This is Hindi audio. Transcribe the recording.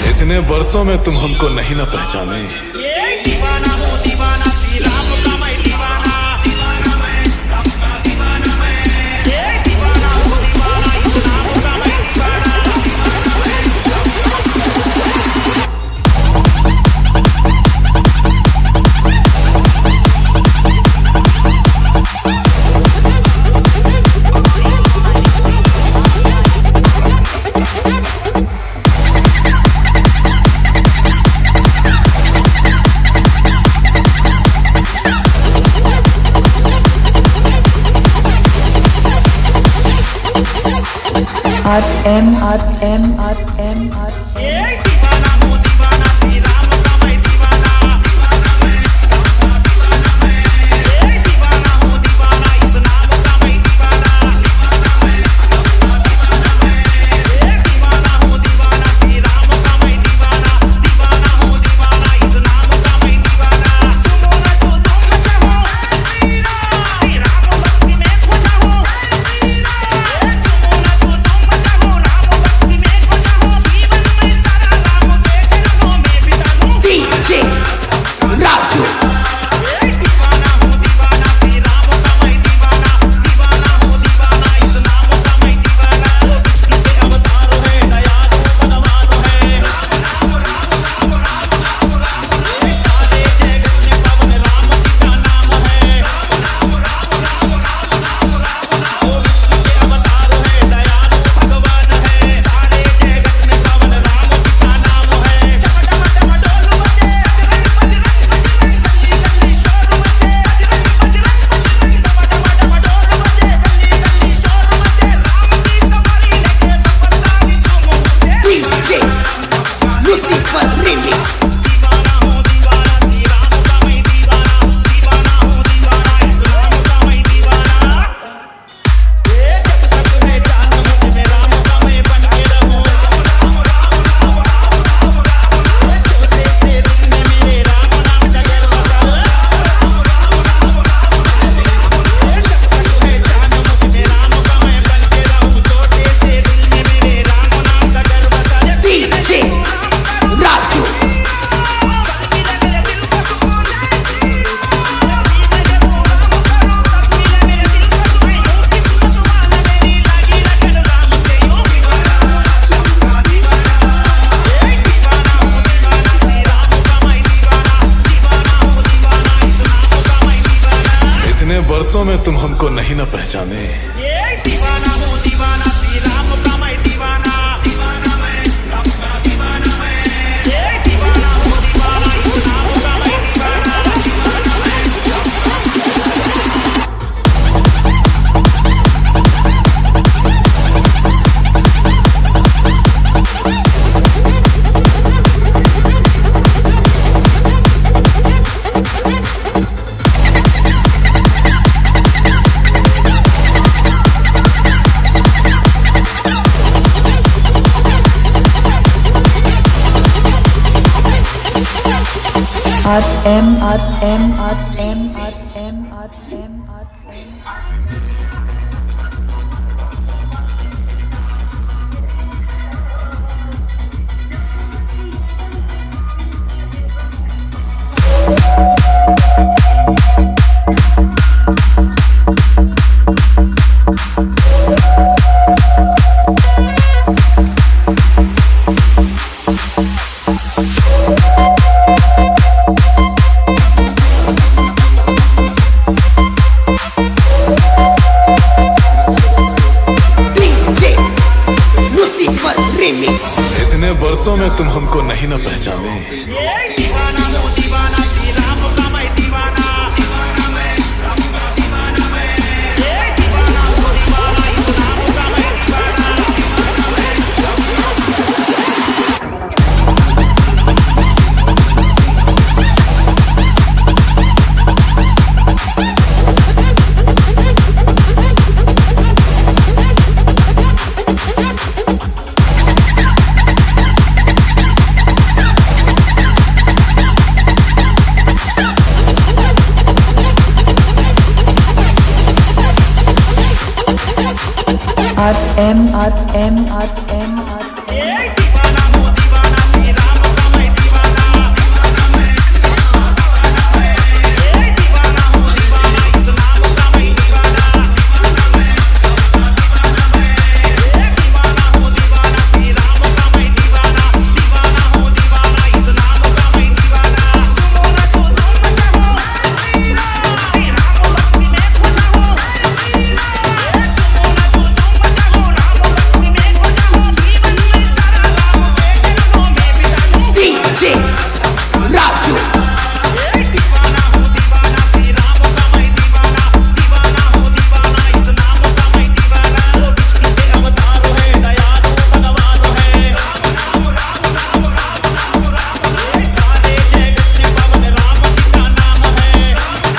इतने बरसों में तुम हमको नहीं ना पहचाने। ये दीवाना हूँ दीवाना, श्री राम का मैं दीवाना। ये दीवाना हूँ दीवाना, इस नाम का मैं दीवाना। ये दीवाना हूँ दीवाना, श्री राम का मैं दीवाना। ये दीवाना हूँ दीवाना, इस नाम का मैं दीवाना। ये दीवाना हूँ दीवाना, श्री राम का मैं दीवाना। दीवाना हूँ दीवाना, इस नाम का मैं दीवाना। चुमो ना जो तुम चाहो, श्री राम भक्ति में खो जाओ। चुमो ना जो तुम चाहो, राम भक्ति में खो जाओ। जीवन में सारा राम के चरणों में बिता लूं। डीजे राजू। ये दीवाना हूँ दीवाना, श्री राम का मैं दीवाना। दीवाना हूँ दीवाना, इस नाम का मैं दीवाना। विष्णु के अवतार है, दयालु भगवान है। सारे जगत में पवन राम जी का नाम है। वो विष्णु के अवतार है, दयालु भगवान है। सारे जगत में पवन राम जी का नाम है। डम डम डम डोल बजे, बजरंग बजरंग गली गली शोर मचे। बजरंग बजरंग डम डम डम डोल बजे, गली गली शोर मचे। राम की सवारी लेके बपरदारी झूमो मुझे। DJ Lucifer remix. दीवाना हूँ दीवाना, श्री राम का मैं दीवाना। दीवाना हूँ दीवाना, इस नाम का मैं दीवाना। ये जब तक है जान मुझ में, राम का मैं बन के रहूं। छोटे से दिल में मेरे राम नाम जगह बसा। ये जब तक है जान मुझ में, राम का मैं बन के रहूं। छोटे से दिल में मेरे राम नाम जगह बसा। डीजे राजू। इतने बरसों में तुम हमको नहीं ना पहचाने। ये दीवाना हूँ दीवाना, श्री राम का मैं दीवाना। ये दीवाना हूँ दीवाना, इस नाम का मैं दीवाना। DJ Lucifer remix. इतने बरसों में तुम हमको नहीं ना पहचाने। ये दीवाना हूँ दीवाना, श्री राम का मैं दीवाना। ये दीवाना हूँ दीवाना, इस नाम का मैं दीवाना। M R